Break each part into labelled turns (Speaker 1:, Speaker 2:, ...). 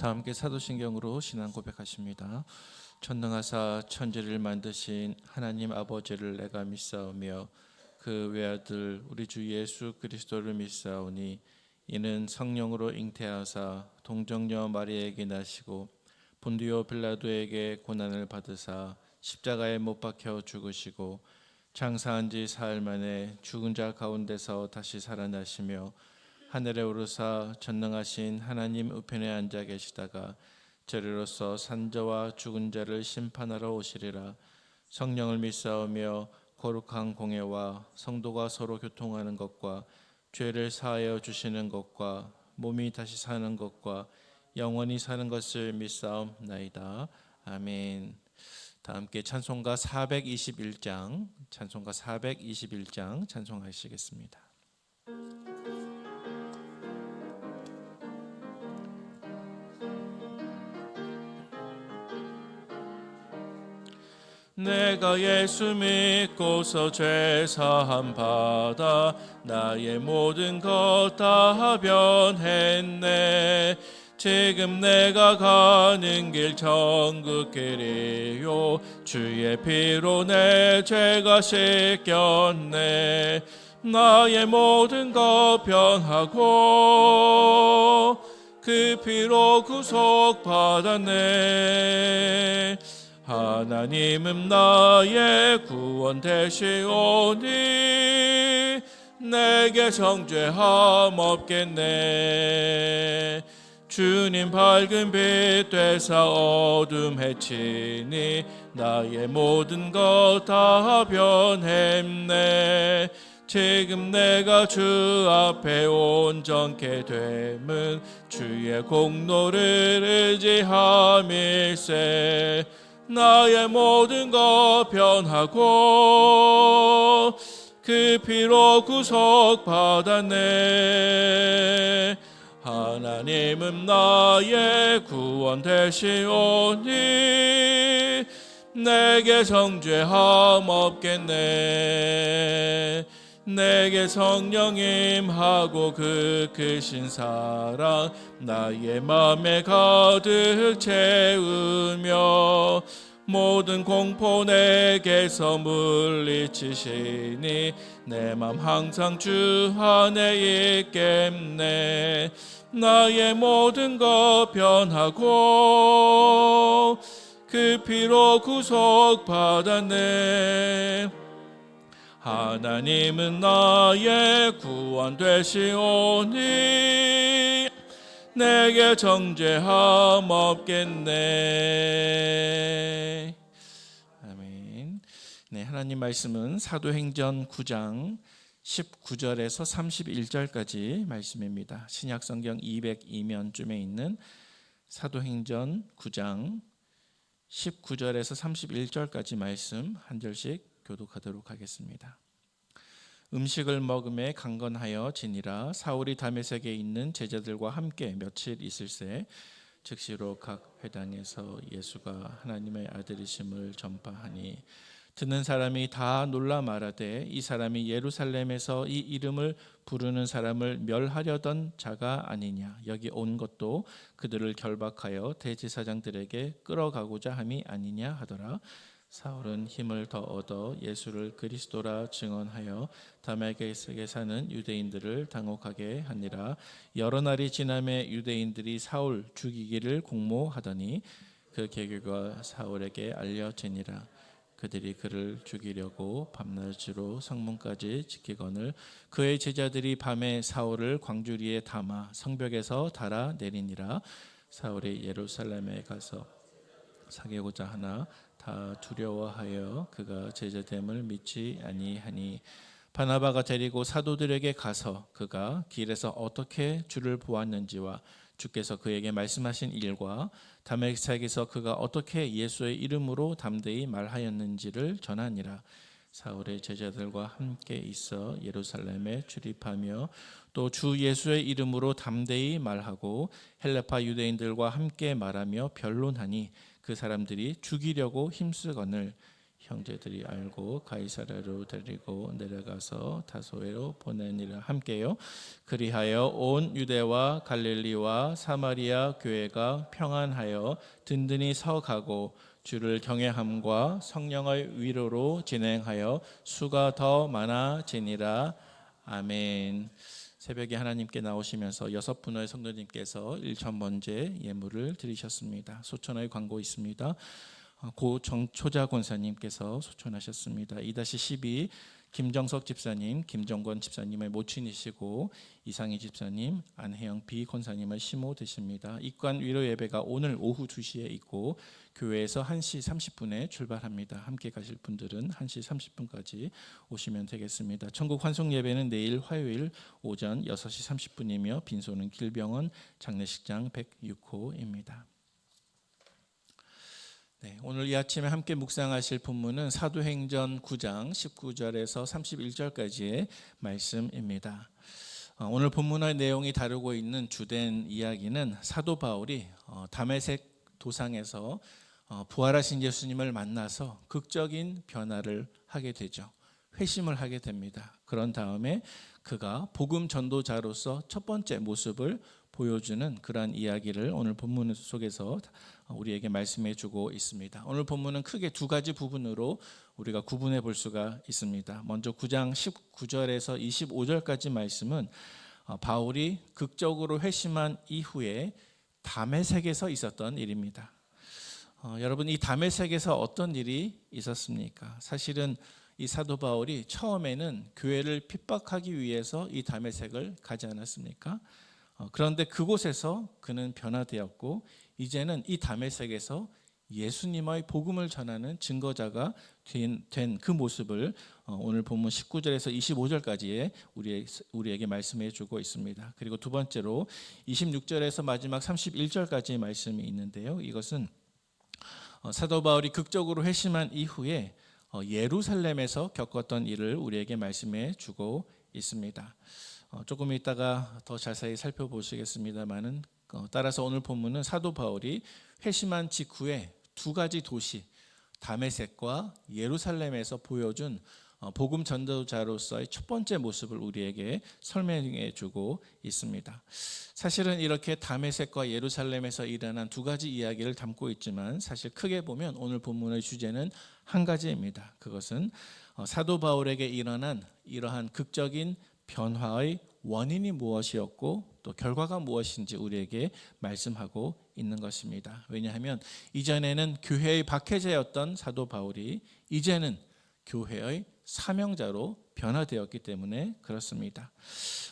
Speaker 1: 다 함께 사도신경으로 신앙 고백하십니다. 전능하사 천지를 만드신 하나님 아버지를 내가 믿사오며 그 외아들 우리 주 예수 그리스도를 믿사오니 이는 성령으로 잉태하사 동정녀 마리아에게 나시고 본디오 빌라도에게 고난을 받으사 십자가에 못 박혀 죽으시고 장사한 지 사흘 만에 죽은 자 가운데서 다시 살아나시며 하늘에 오르사 전능하신 하나님 우편에 앉아 계시다가 저리로서 산자와 죽은 자를 심판하러 오시리라. 성령을 믿사오며 거룩한 공예와 성도가 서로 교통하는 것과 죄를 사하여 주시는 것과 몸이 다시 사는 것과 영원히 사는 것을 믿사옵나이다. 아멘. 다 함께 찬송가 421장 찬송하시겠습니다. 내가 예수 믿고서 죄사함 받아 나의 모든 것 다 변했네. 지금 내가 가는 길 천국길이요 주의 피로 내 죄가 씻겼네. 나의 모든 것 변하고 그 피로 구속받았네. 하나님은 나의 구원 되시오니 내게 정죄함 없겠네. 주님 밝은 빛 되사 어둠 해치니 나의 모든 것 다 변했네. 지금 내가 주 앞에 온전케 됨은 주의 공로를 의지함일세. 나의 모든 것 변하고 그 피로 구속받았네. 하나님은 나의 구원 되시오니 내게 정죄함 없겠네. 내게 성령 임하고 그 크신 사랑 나의 맘에 가득 채우며 모든 공포 내게서 물리치시니 내 맘 항상 주 안에 있겠네. 나의 모든 것 변하고 그 피로 구속받았네. 하나님은 나의 구원 되시오니 내게 정죄함 없겠네. 아멘. 네, 하나님 말씀은 사도행전 9장 19절에서 31절까지 말씀입니다. 신약성경 202면쯤에 있는 사도행전 9장 19절에서 31절까지 말씀 한 절씩 교독하도록 하겠습니다. 음식을 먹음에 강건하여 지니라. 사울이 다메섹에 있는 제자들과 함께 며칠 있을새 즉시로 각 회당에서 예수가 하나님의 아들이심을 전파하니 듣는 사람이 다 놀라 말하되 이 사람이 예루살렘에서 이 이름을 부르는 사람을 멸하려던 자가 아니냐. 여기 온 것도 그들을 결박하여 대제사장들에게 끌어가고자 함이 아니냐 하더라. 사울은 힘을 더 얻어 예수를 그리스도라 증언하여 다메섹에 사는 유대인들을 당혹하게 하니라. 여러 날이 지남에 유대인들이 사울 죽이기를 공모하더니 그 계획과 사울에게 알려지니라. 그들이 그를 죽이려고 밤낮으로 성문까지 지키거늘 그의 제자들이 밤에 사울을 광주리에 담아 성벽에서 달아 내리니라. 사울이 예루살렘에 가서 사귀고자 하나 다 두려워하여 그가 제자됨을 믿지 아니하니 바나바가 데리고 사도들에게 가서 그가 길에서 어떻게 주를 보았는지와 주께서 그에게 말씀하신 일과 다메섹에서 그가 어떻게 예수의 이름으로 담대히 말하였는지를 전하니라. 사울의 제자들과 함께 있어 예루살렘에 출입하며 또 주 예수의 이름으로 담대히 말하고 헬레파 유대인들과 함께 말하며 변론하니 그 사람들이 죽이려고 힘쓰거늘 형제들이 알고 가이사랴로 데리고 내려가서 다소에로 보내니라. 함께요. 그리하여 온 유대와 갈릴리와 사마리아 교회가 평안하여 든든히 서가고 주를 경외함과 성령의 위로로 진행하여 수가 더 많아지니라. 아멘. 새벽에 하나님께 나오시면서 6분의 성도님께서 1,000번째 예물을 드리셨습니다. 소천의 광고 있습니다. 고 정초자 권사님께서 소천하셨습니다. 2-12 김정석 집사님, 김정권 집사님의 모친이시고 이상희 집사님, 안혜영 비 권사님의 시모 되십니다. 입관 위로 예배가 오늘 오후 2시에 있고 교회에서 1시 30분에 출발합니다. 함께 가실 분들은 1시 30분까지 오시면 되겠습니다. 천국 환송 예배는 내일 화요일 오전 6시 30분이며 빈소는 길병원 장례식장 106호입니다. 네, 오늘 이 아침에 함께 묵상하실 본문은 사도행전 9장 19절에서 31절까지의 말씀입니다. 오늘 본문의 내용이 다루고 있는 주된 이야기는 사도 바울이 다메섹 도상에서 부활하신 예수님을 만나서 극적인 변화를 하게 되죠. 회심을 하게 됩니다. 그런 다음에 그가 복음 전도자로서 첫 번째 모습을 보여주는 그러한 이야기를 오늘 본문 속에서 우리에게 말씀해 주고 있습니다. 오늘 본문은 크게 두 가지 부분으로 우리가 구분해 볼 수가 있습니다. 먼저 9장 19절에서 25절까지 말씀은 바울이 극적으로 회심한 이후에 다메섹에서 있었던 일입니다. 여러분, 이 다메섹에서 어떤 일이 있었습니까? 사실은 이 사도 바울이 처음에는 교회를 핍박하기 위해서 이 다메섹을 가지 않았습니까? 그런데 그곳에서 그는 변화되었고 이제는 이 다메섹에서 예수님의 복음을 전하는 증거자가 된 그 모습을 오늘 본문 19절에서 25절까지에 우리에게 말씀해 주고 있습니다. 그리고 두 번째로 26절에서 마지막 31절까지의 말씀이 있는데요. 이것은 사도 바울이 극적으로 회심한 이후에 예루살렘에서 겪었던 일을 우리에게 말씀해 주고 있습니다. 조금 이따가 더 자세히 살펴보시겠습니다만은 따라서 오늘 본문은 사도 바울이 회심한 직후에 두 가지 도시 다메섹과 예루살렘에서 보여준 복음 전도자로서의 첫 번째 모습을 우리에게 설명해 주고 있습니다. 사실은 이렇게 다메섹과 예루살렘에서 일어난 두 가지 이야기를 담고 있지만 사실 크게 보면 오늘 본문의 주제는 한 가지입니다. 그것은 사도 바울에게 일어난 이러한 극적인 변화의 원인이 무엇이었고 또 결과가 무엇인지 우리에게 말씀하고 있는 것입니다. 왜냐하면 이전에는 교회의 박해자였던 사도 바울이 이제는 교회의 사명자로 변화되었기 때문에 그렇습니다.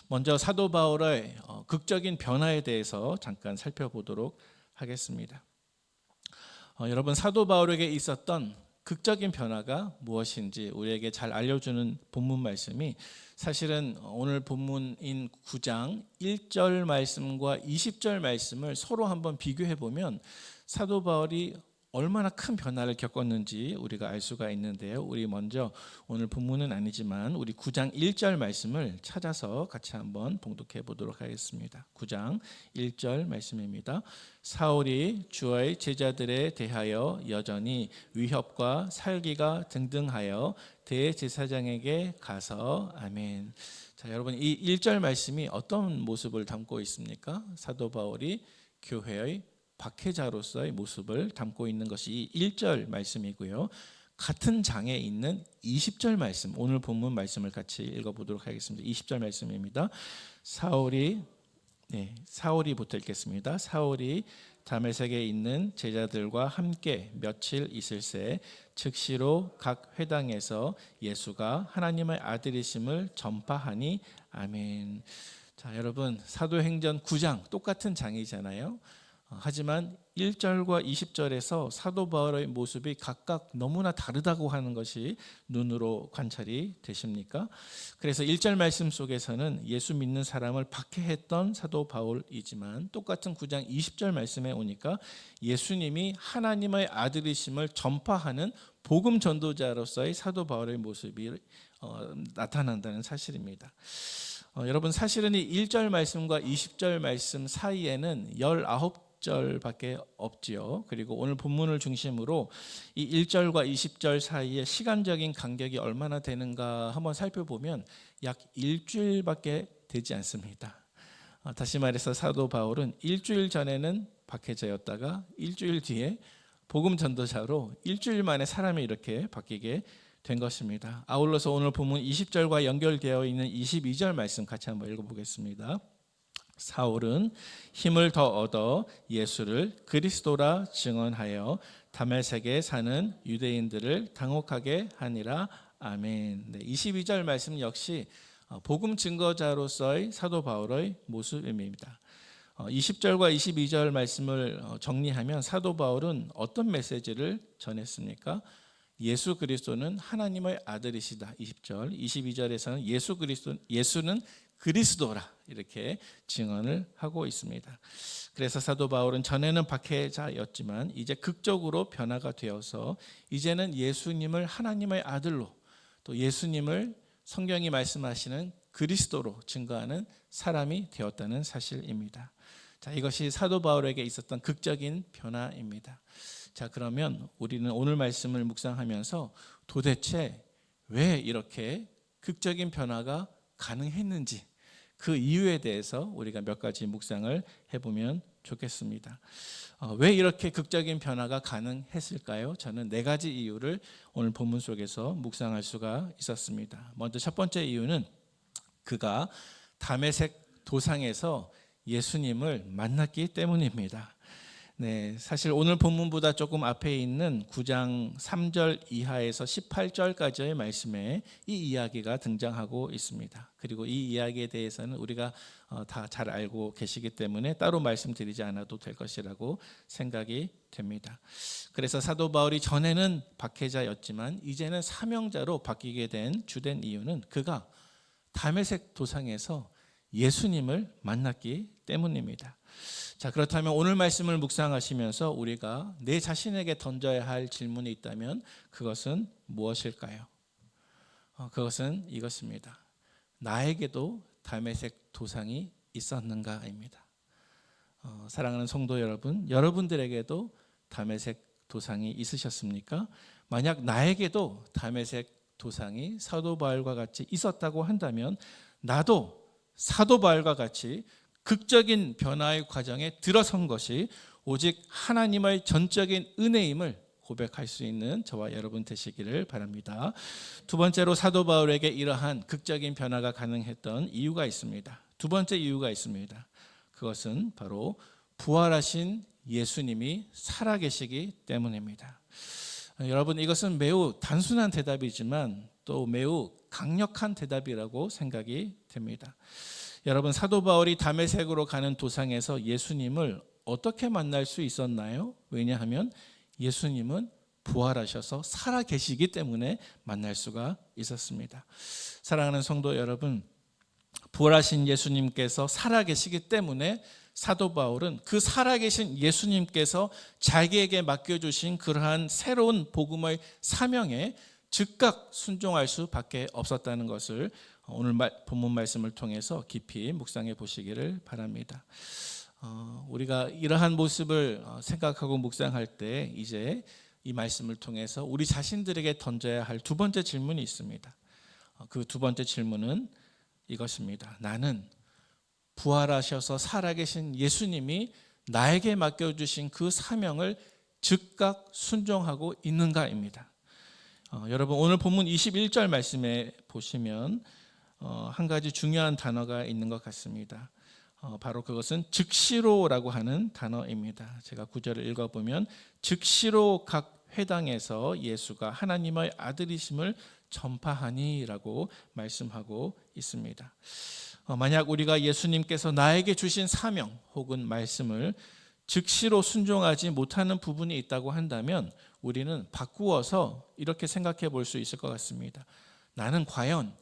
Speaker 1: 먼저 사도 바울의 극적인 변화에 대해서 잠깐 살펴보도록 하겠습니다. 여러분, 사도 바울에게 있었던 극적인 변화가 무엇인지 우리에게 잘 알려주는 본문 말씀이 사실은 오늘 본문인 9장 1절 말씀과 20절 말씀을 서로 한번 비교해 보면 사도 바울이 얼마나 큰 변화를 겪었는지 우리가 알 수가 있는데요. 우리 먼저 오늘 본문은 아니지만 우리 9장 1절 말씀을 찾아서 같이 한번 봉독해 보도록 하겠습니다. 9장 1절 말씀입니다. 사울이 주의 제자들에 대하여 여전히 위협과 살기가 등등하여 대제사장에게 가서 아멘. 자, 여러분, 이 1절 말씀이 어떤 모습을 담고 있습니까? 사도 바울이 교회의 박해자로서의 모습을 담고 있는 것이 이 1절 말씀이고요. 같은 장에 있는 20절 말씀, 오늘 본문 말씀을 같이 읽어보도록 하겠습니다. 20절 말씀입니다. 사울이부터 읽겠습니다. 사울이 다메섹에 있는 제자들과 함께 며칠 있을새 즉시로 각 회당에서 예수가 하나님의 아들이심을 전파하니 아멘. 자, 여러분, 사도행전 9장 똑같은 장이잖아요. 하지만 1절과 20절에서 사도 바울의 모습이 각각 너무나 다르다고 하는 것이 눈으로 관찰이 되십니까? 그래서 1절 말씀 속에서는 예수 믿는 사람을 박해했던 사도 바울이지만 똑같은 9장 20절 말씀에 오니까 예수님이 하나님의 아들이심을 전파하는 복음 전도자로서의 사도 바울의 모습이 나타난다는 사실입니다. 여러분, 사실은 이 1절 말씀과 20절 말씀 사이에는 19 9절밖에 없지요. 그리고 오늘 본문을 중심으로 이 1절과 20절 사이에 시간적인 간격이 얼마나 되는가 한번 살펴보면 약 일주일밖에 되지 않습니다. 다시 말해서 사도 바울은 일주일 전에는 박해자였다가 일주일 뒤에 복음 전도자로 일주일 만에 사람이 이렇게 바뀌게 된 것입니다. 아울러서 오늘 본문 20절과 연결되어 있는 22절 말씀 같이 한번 읽어보겠습니다. 사울은 힘을 더 얻어 예수를 그리스도라 증언하여 다메섹에 사는 유대인들을 당혹하게 하니라. 아멘. 22절 말씀 역시 복음 증거자로서의 사도 바울의 모습입니다. 20절과 22절 말씀을 정리하면 사도 바울은 어떤 메시지를 전했습니까? 예수 그리스도는 하나님의 아들이시다. 20절, 22절에서는 예수는 그리스도라 이렇게 증언을 하고 있습니다. 그래서 사도 바울은 전에는 박해자였지만 이제 극적으로 변화가 되어서 이제는 예수님을 하나님의 아들로 또 예수님을 성경이 말씀하시는 그리스도로 증거하는 사람이 되었다는 사실입니다. 자, 이것이 사도 바울에게 있었던 극적인 변화입니다. 자, 그러면 우리는 오늘 말씀을 묵상하면서 도대체 왜 이렇게 극적인 변화가 가능했는지 그 이유에 대해서 우리가 몇 가지 묵상을 해보면 좋겠습니다. 왜 이렇게 극적인 변화가 가능했을까요? 저는 네 가지 이유를 오늘 본문 속에서 묵상할 수가 있었습니다. 먼저 첫 번째 이유는 그가 다메섹 도상에서 예수님을 만났기 때문입니다. 네, 사실 오늘 본문보다 조금 앞에 있는 9장 3절 이하에서 18절까지의 말씀에 이 이야기가 등장하고 있습니다. 그리고 이 이야기에 대해서는 우리가 다 잘 알고 계시기 때문에 따로 말씀드리지 않아도 될 것이라고 생각이 됩니다. 그래서 사도 바울이 전에는 박해자였지만 이제는 사명자로 바뀌게 된 주된 이유는 그가 다메섹 도상에서 예수님을 만났기 때문입니다. 자, 그렇다면 오늘 말씀을 묵상하시면서 우리가 내 자신에게 던져야 할 질문이 있다면 그것은 무엇일까요? 그것은 이것입니다. 나에게도 다메섹 도상이 있었는가입니다. 사랑하는 성도 여러분, 여러분들에게도 다메섹 도상이 있으셨습니까? 만약 나에게도 다메섹 도상이 사도 바울과 같이 있었다고 한다면 나도 사도 바울과 같이 극적인 변화의 과정에 들어선 것이 오직 하나님의 전적인 은혜임을 고백할 수 있는 저와 여러분 되시기를 바랍니다. 두 번째로 사도 바울에게 이러한 극적인 변화가 가능했던 이유가 있습니다. 두 번째 이유가 있습니다. 그것은 바로 부활하신 예수님이 살아계시기 때문입니다. 여러분, 이것은 매우 단순한 대답이지만 또 매우 강력한 대답이라고 생각이 됩니다. 여러분, 사도 바울이 다메섹으로 가는 도상에서 예수님을 어떻게 만날 수 있었나요? 왜냐하면 예수님은 부활하셔서 살아계시기 때문에 만날 수가 있었습니다. 사랑하는 성도 여러분, 부활하신 예수님께서 살아계시기 때문에 사도 바울은 그 살아계신 예수님께서 자기에게 맡겨주신 그러한 새로운 복음의 사명에 즉각 순종할 수밖에 없었다는 것을 오늘 본문 말씀을 통해서 깊이 묵상해 보시기를 바랍니다. 우리가 이러한 모습을 생각하고 묵상할 때 이제 이 말씀을 통해서 우리 자신들에게 던져야 할 두 번째 질문이 있습니다. 그 두 번째 질문은 이것입니다. 나는 부활하셔서 살아계신 예수님이 나에게 맡겨주신 그 사명을 즉각 순종하고 있는가입니다. 여러분, 오늘 본문 21절 말씀에 보시면 한 가지 중요한 단어가 있는 것 같습니다. 바로 그것은 즉시로라고 하는 단어입니다. 제가 9절을 읽어보면 즉시로 각 회당에서 예수가 하나님의 아들이심을 전파하니라고 말씀하고 있습니다. 만약 우리가 예수님께서 나에게 주신 사명 혹은 말씀을 즉시로 순종하지 못하는 부분이 있다고 한다면 우리는 바꾸어서 이렇게 생각해 볼 수 있을 것 같습니다. 나는 과연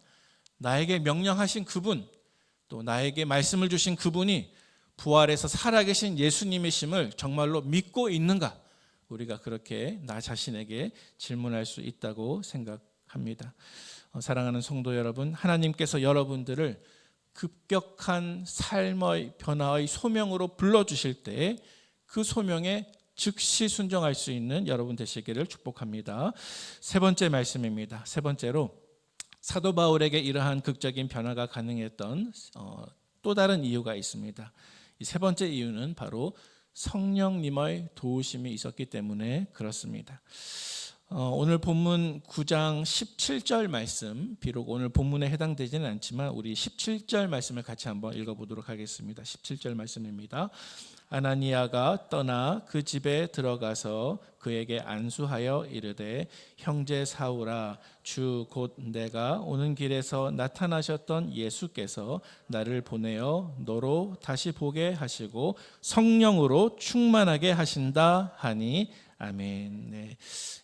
Speaker 1: 나에게 명령하신 그분, 또 나에게 말씀을 주신 그분이 부활해서 살아계신 예수님이심을 정말로 믿고 있는가? 우리가 그렇게 나 자신에게 질문할 수 있다고 생각합니다. 사랑하는 성도 여러분, 하나님께서 여러분들을 급격한 삶의 변화의 소명으로 불러주실 때 그 소명에 즉시 순종할 수 있는 여러분 되시기를 축복합니다. 세 번째 말씀입니다. 세 번째로 사도 바울에게 이러한 극적인 변화가 가능했던 또 다른 이유가 있습니다. 이 세 번째 이유는 바로 성령님의 도우심이 있었기 때문에 그렇습니다. 오늘 본문 9장 17절 말씀, 비록 오늘 본문에 해당되지는 않지만 우리 17절 말씀을 같이 한번 읽어보도록 하겠습니다. 17절 말씀입니다. 아나니아가 떠나 그 집에 들어가서 그에게 안수하여 이르되 형제 사울아 주 곧 내가 오는 길에서 나타나셨던 예수께서 나를 보내어 너로 다시 보게 하시고 성령으로 충만하게 하신다 하니 아멘. 네.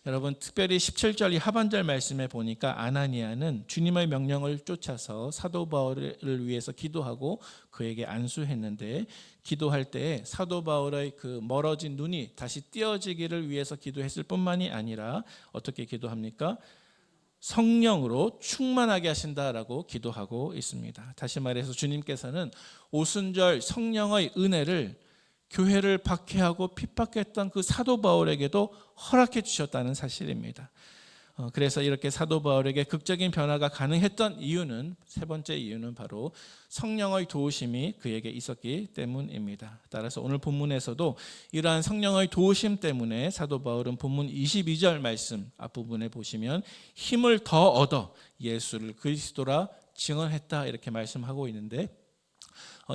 Speaker 1: 여러분 특별히 17절 이 하반절 말씀에 보니까 아나니아는 주님의 명령을 쫓아서 사도 바울을 위해서 기도하고 그에게 안수했는데 기도할 때 사도 바울의 그 멀어진 눈이 다시 띄어지기를 위해서 기도했을 뿐만이 아니라 어떻게 기도합니까? 성령으로 충만하게 하신다라고 기도하고 있습니다. 다시 말해서 주님께서는 오순절 성령의 은혜를 교회를 박해하고 핍박했던 그 사도 바울에게도 허락해 주셨다는 사실입니다. 그래서 이렇게 사도 바울에게 극적인 변화가 가능했던 이유는 세 번째 이유는 바로 성령의 도우심이 그에게 있었기 때문입니다. 따라서 오늘 본문에서도 이러한 성령의 도우심 때문에 사도 바울은 본문 22절 말씀 앞부분에 보시면 힘을 더 얻어 예수를 그리스도라 증언했다 이렇게 말씀하고 있는데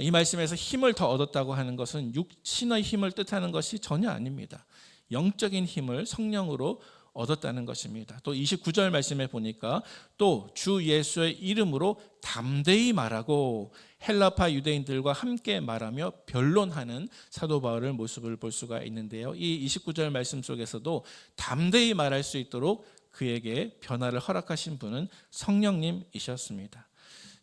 Speaker 1: 이 말씀에서 힘을 더 얻었다고 하는 것은 육신의 힘을 뜻하는 것이 전혀 아닙니다. 영적인 힘을 성령으로 얻었다는 것입니다. 또 29절 말씀에 보니까 또 주 예수의 이름으로 담대히 말하고 헬라파 유대인들과 함께 말하며 변론하는 사도 바울의 모습을 볼 수가 있는데요. 이 29절 말씀 속에서도 담대히 말할 수 있도록 그에게 변화를 허락하신 분은 성령님이셨습니다.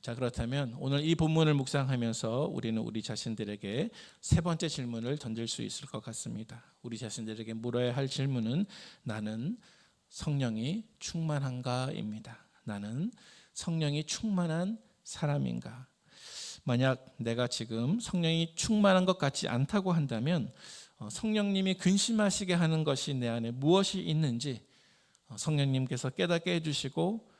Speaker 1: 자, 그렇다면 오늘 이 본문을 묵상하면서 우리는 우리 자신들에게 세 번째 질문을 던질 수 있을 것 같습니다. 우리 자신들에게 물어야 할 질문은 나는 성령이 충만한가입니다. 나는 성령이 충만한 사람인가? 만약 내가 지금 성령이 충만한 것 같지 않다고 한다면 성령님이 근심하시게 하는 것이 내 안에 무엇이 있는지 성령님께서 깨닫게 해주시고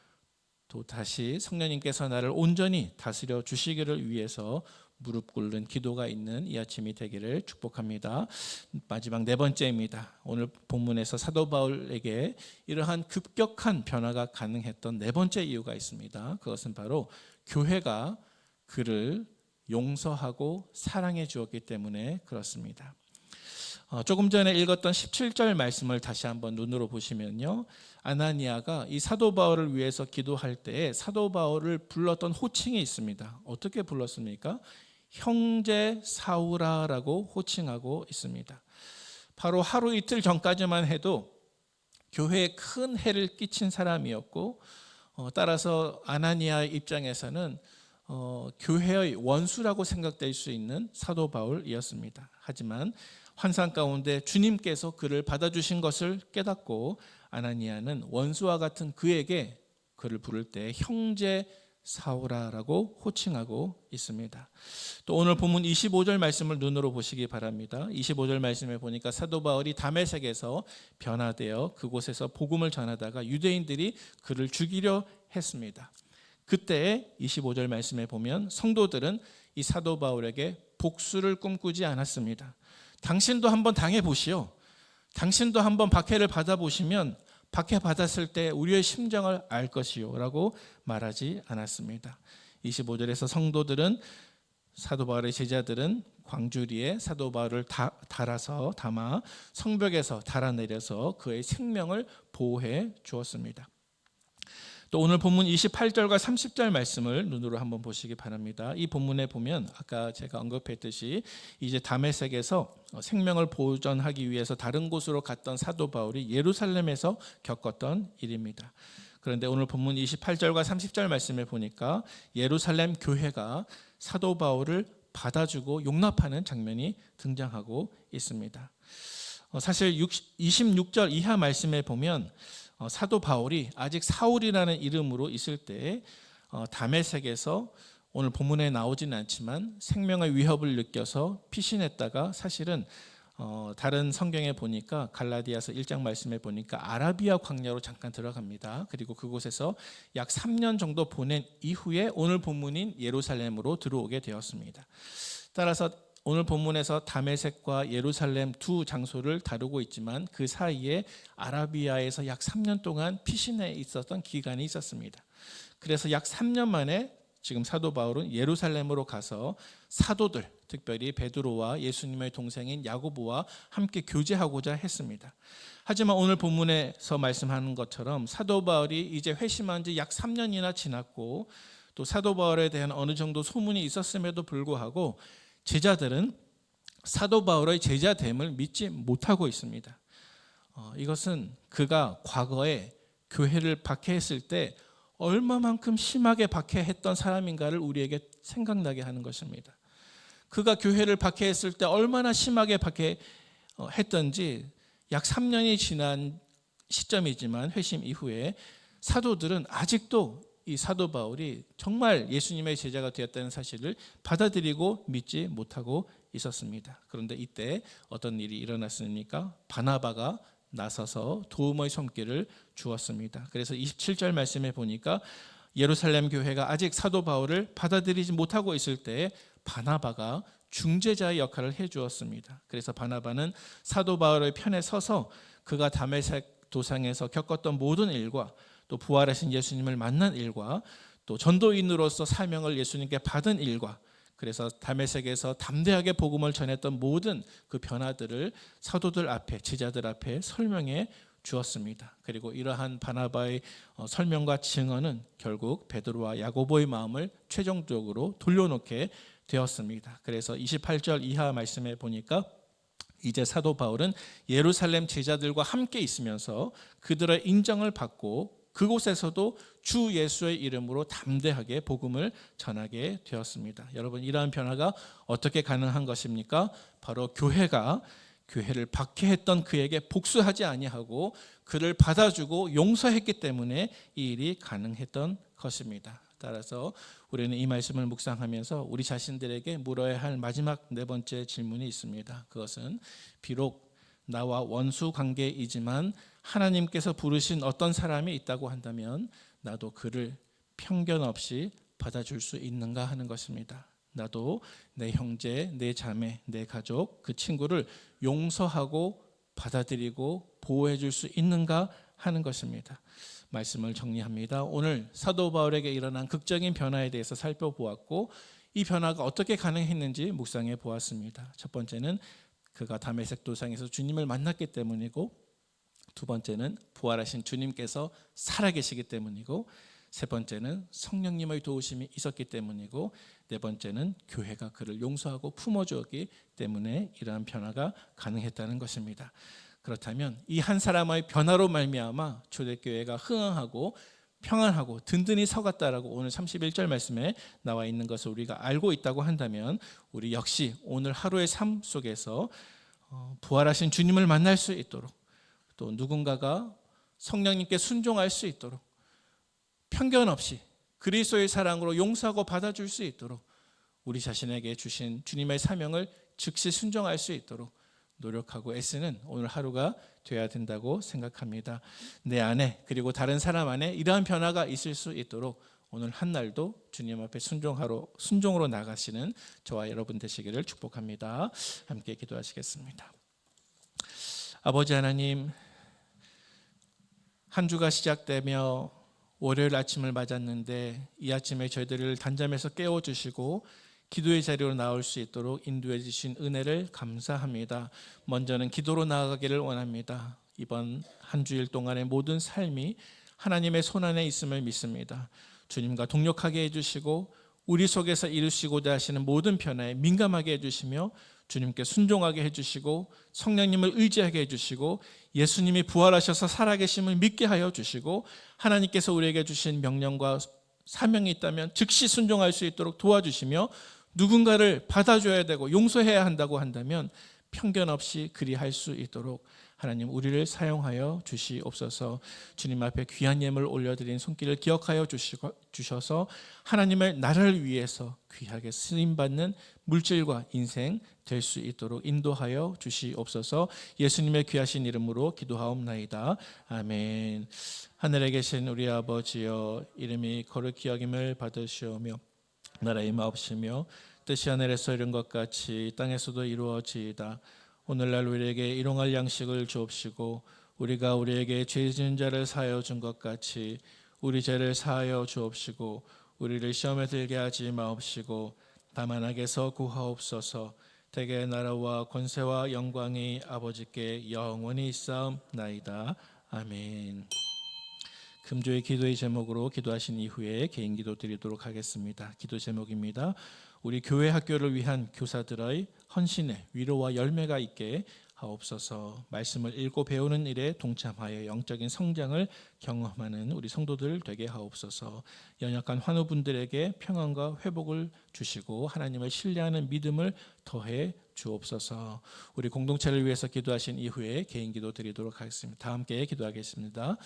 Speaker 1: 또 다시 성령님께서 나를 온전히 다스려 주시기를 위해서 무릎 꿇는 기도가 있는 이 아침이 되기를 축복합니다. 마지막 네 번째입니다. 오늘 본문에서 사도 바울에게 이러한 급격한 변화가 가능했던 네 번째 이유가 있습니다. 그것은 바로 교회가 그를 용서하고 사랑해 주었기 때문에 그렇습니다. 조금 전에 읽었던 17절 말씀을 다시 한번 눈으로 보시면요. 아나니아가 이 사도 바울을 위해서 기도할 때에 사도 바울을 불렀던 호칭이 있습니다. 어떻게 불렀습니까? 형제 사울아라고 호칭하고 있습니다. 바로 하루 이틀 전까지만 해도 교회에 큰 해를 끼친 사람이었고 따라서 아나니아의 입장에서는 교회의 원수라고 생각될 수 있는 사도 바울이었습니다. 하지만 환상 가운데 주님께서 그를 받아주신 것을 깨닫고 아나니아는 원수와 같은 그에게 그를 부를 때 형제 사울아라고 호칭하고 있습니다. 또 오늘 본문 25절 말씀을 눈으로 보시기 바랍니다. 25절 말씀에 보니까 사도 바울이 다메섹에서 변화되어 그곳에서 복음을 전하다가 유대인들이 그를 죽이려 했습니다. 그때 25절 말씀에 보면 성도들은 이 사도 바울에게 복수를 꿈꾸지 않았습니다. 당신도 한번 당해보시오. 당신도 한번 박해를 받아보시면 박해 받았을 때 우리의 심정을 알 것이요 라고 말하지 않았습니다. 25절에서 성도들은 사도 바울의 제자들은 광주리에 사도 바울을 담아 성벽에서 달아내려서 그의 생명을 보호해 주었습니다. 또 오늘 본문 28절과 30절 말씀을 눈으로 한번 보시기 바랍니다. 이 본문에 보면 아까 제가 언급했듯이 이제 다메섹에서 생명을 보존하기 위해서 다른 곳으로 갔던 사도 바울이 예루살렘에서 겪었던 일입니다. 그런데 오늘 본문 28절과 30절 말씀에 보니까 예루살렘 교회가 사도 바울을 받아주고 용납하는 장면이 등장하고 있습니다. 사실 26절 이하 말씀에 보면 사도 바울이 아직 사울이라는 이름으로 있을 때 다메섹에서 오늘 본문에 나오지는 않지만 생명의 위협을 느껴서 피신했다가 사실은 다른 성경에 보니까 갈라디아서 1장 말씀에 보니까 아라비아 광야로 잠깐 들어갑니다. 그리고 그곳에서 약 3년 정도 보낸 이후에 오늘 본문인 예루살렘으로 들어오게 되었습니다. 따라서 오늘 본문에서 다메섹과 예루살렘 두 장소를 다루고 있지만 그 사이에 아라비아에서 약 3년 동안 피신해 있었던 기간이 있었습니다. 그래서 약 3년 만에 지금 사도 바울은 예루살렘으로 가서 사도들, 특별히 베드로와 예수님의 동생인 야고보와 함께 교제하고자 했습니다. 하지만 오늘 본문에서 말씀하는 것처럼 사도 바울이 이제 회심한 지 약 3년이나 지났고 또 사도 바울에 대한 어느 정도 소문이 있었음에도 불구하고 제자들은 사도 바울의 제자됨을 믿지 못하고 있습니다. 이것은 그가 과거에 교회를 박해했을 때 얼마만큼 심하게 박해했던 사람인가를 우리에게 생각나게 하는 것입니다. 그가 교회를 박해했을 때 얼마나 심하게 박해했던지 약 3년이 지난 시점이지만 회심 이후에 사도들은 아직도 이 사도 바울이 정말 예수님의 제자가 되었다는 사실을 받아들이고 믿지 못하고 있었습니다. 그런데 이때 어떤 일이 일어났습니까? 바나바가 나서서 도움의 손길을 주었습니다. 그래서 27절 말씀에 보니까 예루살렘 교회가 아직 사도 바울을 받아들이지 못하고 있을 때 바나바가 중재자의 역할을 해주었습니다. 그래서 바나바는 사도 바울의 편에 서서 그가 다메섹 도상에서 겪었던 모든 일과 또 부활하신 예수님을 만난 일과 또 전도인으로서 사명을 예수님께 받은 일과 그래서 다메섹에서 담대하게 복음을 전했던 모든 그 변화들을 사도들 앞에 제자들 앞에 설명해 주었습니다. 그리고 이러한 바나바의 설명과 증언은 결국 베드로와 야고보의 마음을 최종적으로 돌려놓게 되었습니다. 그래서 28절 이하 말씀에 보니까 이제 사도 바울은 예루살렘 제자들과 함께 있으면서 그들의 인정을 받고 그곳에서도 주 예수의 이름으로 담대하게 복음을 전하게 되었습니다. 여러분, 이러한 변화가 어떻게 가능한 것입니까? 바로 교회가 교회를 박해했던 그에게 복수하지 아니하고 그를 받아주고 용서했기 때문에 이 일이 가능했던 것입니다. 따라서 우리는 이 말씀을 묵상하면서 우리 자신들에게 물어야 할 마지막 네 번째 질문이 있습니다. 그것은 비록 나와 원수 관계이지만 하나님께서 부르신 어떤 사람이 있다고 한다면 나도 그를 편견 없이 받아줄 수 있는가 하는 것입니다. 나도 내 형제, 내 자매, 내 가족, 그 친구를 용서하고 받아들이고 보호해 줄 수 있는가 하는 것입니다. 말씀을 정리합니다. 오늘 사도 바울에게 일어난 극적인 변화에 대해서 살펴보았고 이 변화가 어떻게 가능했는지 묵상해 보았습니다. 첫 번째는 그가 다메섹 도상에서 주님을 만났기 때문이고 두 번째는 부활하신 주님께서 살아계시기 때문이고 세 번째는 성령님의 도우심이 있었기 때문이고 네 번째는 교회가 그를 용서하고 품어주었기 때문에 이러한 변화가 가능했다는 것입니다. 그렇다면 이 한 사람의 변화로 말미암아 초대교회가 흥황하고 평안하고 든든히 서갔다라고 오늘 31절 말씀에 나와 있는 것을 우리가 알고 있다고 한다면 우리 역시 오늘 하루의 삶 속에서 부활하신 주님을 만날 수 있도록 또 누군가가 성령님께 순종할 수 있도록 편견 없이 그리스도의 사랑으로 용서하고 받아줄 수 있도록 우리 자신에게 주신 주님의 사명을 즉시 순종할 수 있도록 노력하고 애쓰는 오늘 하루가 되어야 된다고 생각합니다. 내 안에 그리고 다른 사람 안에 이러한 변화가 있을 수 있도록 오늘 한 날도 주님 앞에 순종으로 나가시는 저와 여러분 되시기를 축복합니다. 함께 기도하시겠습니다. 아버지 하나님, 한 주가 시작되며 월요일 아침을 맞았는데 이 아침에 저희들을 단잠에서 깨워주시고 기도의 자리로 나올 수 있도록 인도해 주신 은혜를 감사합니다. 먼저는 기도로 나아가기를 원합니다. 이번 한 주일 동안의 모든 삶이 하나님의 손안에 있음을 믿습니다. 주님과 동역하게 해주시고 우리 속에서 이루시고자 하시는 모든 변화에 민감하게 해주시며 주님께 순종하게 해주시고 성령님을 의지하게 해주시고 예수님이 부활하셔서 살아계심을 믿게 하여 주시고 하나님께서 우리에게 주신 명령과 사명이 있다면 즉시 순종할 수 있도록 도와주시며 누군가를 받아줘야 되고 용서해야 한다고 한다면 편견 없이 그리할 수 있도록 하나님 우리를 사용하여 주시옵소서. 주님 앞에 귀한 예물 올려드린 손길을 기억하여 주셔서 하나님의 나라를 위해서 귀하게 쓰임받는 물질과 인생 될 수 있도록 인도하여 주시옵소서. 예수님의 귀하신 이름으로 기도하옵나이다. 아멘. 하늘에 계신 우리 아버지여, 이름이 거룩히 여김을 받으시오며 나라의 마옵시며 뜻이 하늘에서 이룬 것 같이 땅에서도 이루어지이다. 오늘날 우리에게 일용할 양식을 주옵시고 우리가 우리에게 죄 지은 자를 사하여 준 것 같이 우리 죄를 사하여 주옵시고 우리를 시험에 들게 하지 마옵시고 다만 악에서 구하옵소서. 대개 나라와 권세와 영광이 아버지께 영원히 있사옵나이다. 아멘. 금주의 기도의 제목으로 기도하신 이후에 개인 기도 드리도록 하겠습니다. 기도 제목입니다. 우리 교회 학교를 위한 교사들의 헌신의 위로와 열매가 있게 하옵소서. 말씀을 읽고 배우는 일에 동참하여 영적인 성장을 경험하는 우리 성도들 되게 하옵소서. 연약한 환우분들에게 평안과 회복을 주시고 하나님을 신뢰하는 믿음을 더해 주옵소서. 우리 공동체를 위해서 기도하신 이후에 개인 기도 드리도록 하겠습니다. 다 함께 기도하겠습니다.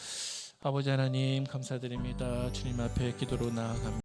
Speaker 1: 아버지 하나님 감사드립니다. 주님 앞에 기도로 나아갑니다.